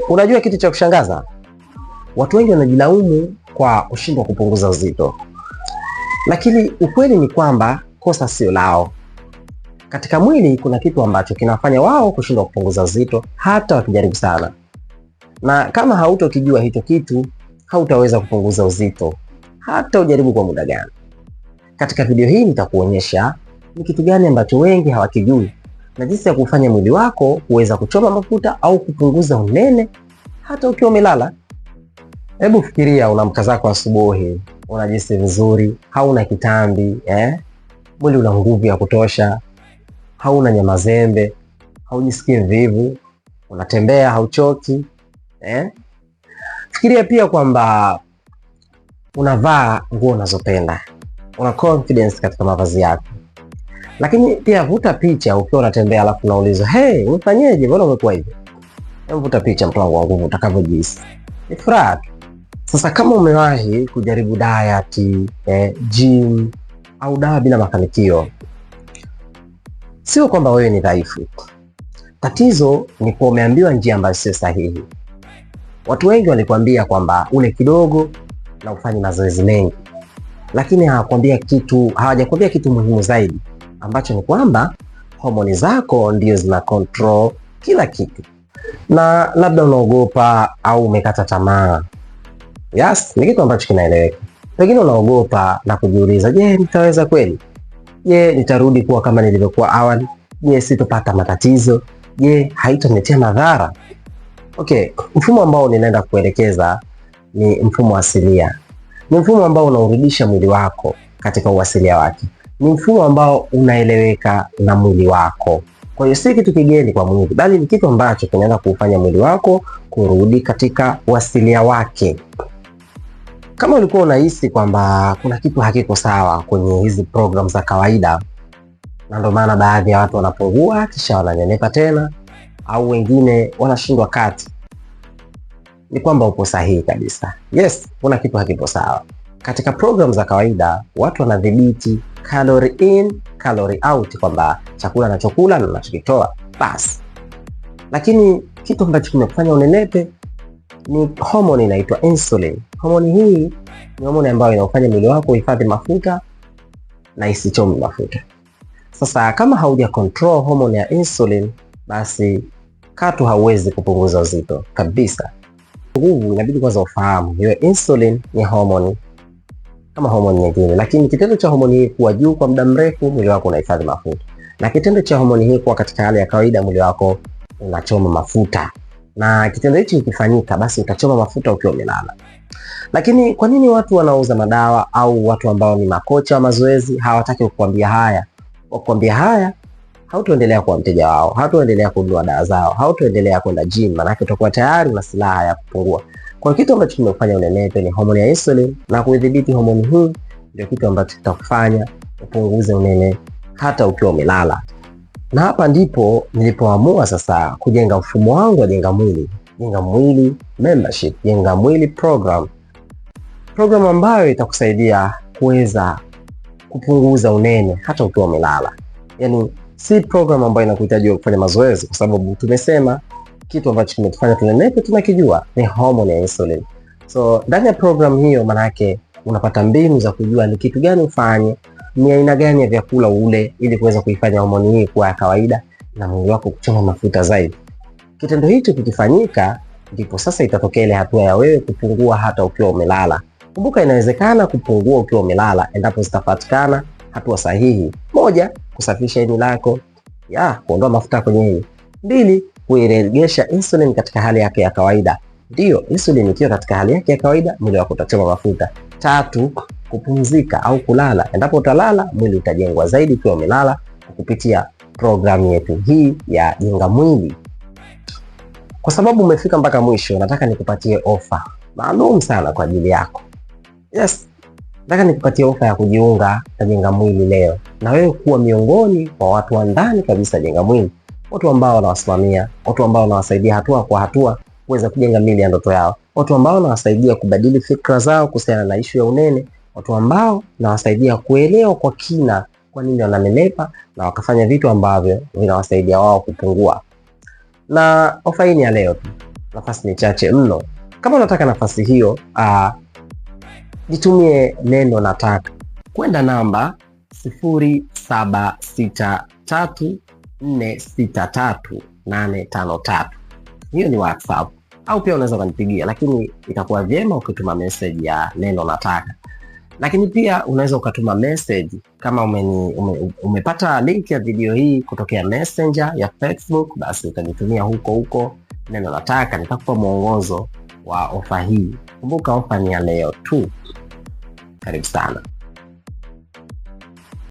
Unajua kitu cha kushangaza? Watu wengi wanajilaumu kwa kushindwa kupunguza uzito. Lakini ukweli ni kwamba kosa sio lao. Katika mwili kuna kitu ambacho kinafanya wao kushindwa kupunguza uzito hata wakijaribu sana. Na kama hautokijua hicho kitu, hautaweza kupunguza uzito hata ujaribu kwa muda gani. Katika video hii nitakuonyesha ni kitu gani ambacho wengi hawakijui na jinsi ya kufanya mwili wako kuweza kuchoma mafuta au kupunguza unene hata ukiwa umelala. Hebu fikiria, unamka zako asubuhi, unajisi vizuri, hauna kitambi, mwili una nguvu ya kutosha, hauna nyama zembe, haujisikii vivu, unatembea hauchoki, Fikiria pia kwamba unavaa nguo unazopenda, una confidence katika mavazi yako. Lakini pia vuta picha ukiwa unatembea alafu unaulizwa, "Hey, umefanyaje? Mbona umekuwa hivi?" Vuta picha mtu wangu wa nguvu utakavyojihisi. Ni furaha. Sasa kama umewahi kujaribu diet, gym au dawa bila mafanikio, sio kwamba wewe ni dhaifu. Tatizo ni kwa umeambiwa njia ambayo sio sahihi. Watu wengi walikwambia kwamba ule kidogo na ufanye mazoezi mengi. Lakini hawajakwambia kitu muhimu zaidi, ambacho ni kwamba homoni zako ndio zina control kila kitu. Na labda unaogopa au umekata tamaa. Yes, ni kitu ambacho kinaeleweka. Pengine unaogopa na kujiuliza, je, nitaweza kweli? Je, nitarudi kuwa kama nilivyokuwa awali? Je, sitopata matatizo? Je, haitaniletea madhara? Okay, mfumo ambao ninaenda kuelekeza ni mfumo asilia. Ni mfumo ambao unaurudisha mwili wako katika uasilia wake. Ni mfumo ambao unaeleweka na mwili wako. Kwa hiyo si kitu kigeni kwa mwili, bali ni kitu ambacho kinaenda kufanya mwili wako kurudi katika uasilia wake. Kama ulikuwa unahisi kwamba kuna kitu hakiko sawa kwenye hizi program za kawaida, na ndio maana baadhi ya watu wanapungua kisha wananenepa tena, au wengine wanashindwa kati, ni kwamba upo sahihi kabisa. Yes, kuna kitu hakipo sawa. Katika program za kawaida watu wanadhibiti calorie in, calorie out, kwamba chakula nachokula na nachokitoa basi. Lakini kitu ambacho kimekufanya unenepe ni homoni inaitwa insulin. Homoni hii ni homoni ambayo inafanya mwili wako uhifadhi mafuta na isichome mafuta. Sasa kama hauja control homoni ya insulin, basi katu hauwezi kupunguza uzito kabisa. Nguvu inabidi kwanza ufahamu hiyo insulin ni homoni kama homoni nyingine, lakini kitendo cha homoni hii kuwa juu kwa muda mrefu, mwili wako unahifadhi mafuta, na kitendo cha homoni hii kuwa katika hali ya kawaida, mwili wako unachoma mafuta. Na kitendo hichi kikifanyika, basi utachoma mafuta ukiwa umelala. Lakini kwa nini watu wanauza madawa au watu ambao ni makocha wa mazoezi hawataki kukuambia haya? Wakuambia haya, hautoendelea kuwa mteja wao, hautoendelea kununua dawa zao, hautoendelea kwenda gym, maana utakuwa tayari na silaha ya kupungua. Kwa kitu ambacho kimekufanya unenepe ni homoni ya insulin, na kudhibiti homoni hii ndio kitu ambacho kitakufanya upunguze unene hata ukiwa umelala. Na hapa ndipo nilipoamua sasa kujenga mfumo wangu wa Jenga Mwili membership, Jenga Mwili program ambayo itakusaidia kuweza kupunguza unene hata ukiwa umelala. Yaani si program ambayo inakuhitaji kufanya mazoezi, kwa sababu tumesema kitu ambacho kimetufanya tunenepe tunakijua, ni homoni ya insulin. So ndani ya program hiyo, manake unapata mbinu za kujua ni kitu gani ufanye, ni aina gani ya vyakula ule, ili kuweza kuifanya homoni hii kuwa ya kawaida na mwili wako kuchoma mafuta zaidi. Kitendo hicho kikifanyika, ndipo sasa itatokea ile hatua ya wewe kupungua hata ukiwa umelala. Kumbuka, inawezekana kupungua ukiwa umelala endapo zitapatikana hatua sahihi. 1, kusafisha ini lako, kuondoa mafuta kwenye ini. 2, kuirejesha insulin katika hali yake ya kawaida. Ndio, insulin ikiwa katika hali yake ya kawaida, mwili wako utachoma mafuta. 3, kupumzika au kulala. Endapo utalala, mwili utajengwa zaidi ukiwa umelala, kupitia programu yetu hii ya Jenga Mwili. Kwa sababu umefika mpaka mwisho, nataka nikupatie ofa maalum sana kwa ajili yako. Yes, nataka nikupatie ofa ya kujiunga na Jenga Mwili leo, na wewe kuwa miongoni kwa watu wa ndani kabisa Jenga Mwili, watu ambao wanawasimamia, watu ambao wanawasaidia hatua kwa hatua kuweza kujenga miili ya ndoto yao, watu ambao wanawasaidia kubadili fikra zao kuhusiana na ishu ya unene, watu ambao wanawasaidia kuelewa kwa kina kwa nini wananenepa na wakafanya vitu ambavyo vinawasaidia wao kupungua. na ofa hii ni ya leo tu, nafasi ni chache mno. Kama unataka nafasi hiyo, jitumie neno nataka kwenda namba 0763463853. Hiyo ni WhatsApp, au pia unaweza kunipigia, lakini itakuwa vyema ukituma message ya neno nataka. Lakini pia unaweza ukatuma message kama umepata link ya video hii kutokea Messenger ya Facebook, basi utanitumia huko neno nataka, nitakupa mwongozo wa ofa hii. Kumbuka ofa ni ya leo tu. Karibu sana.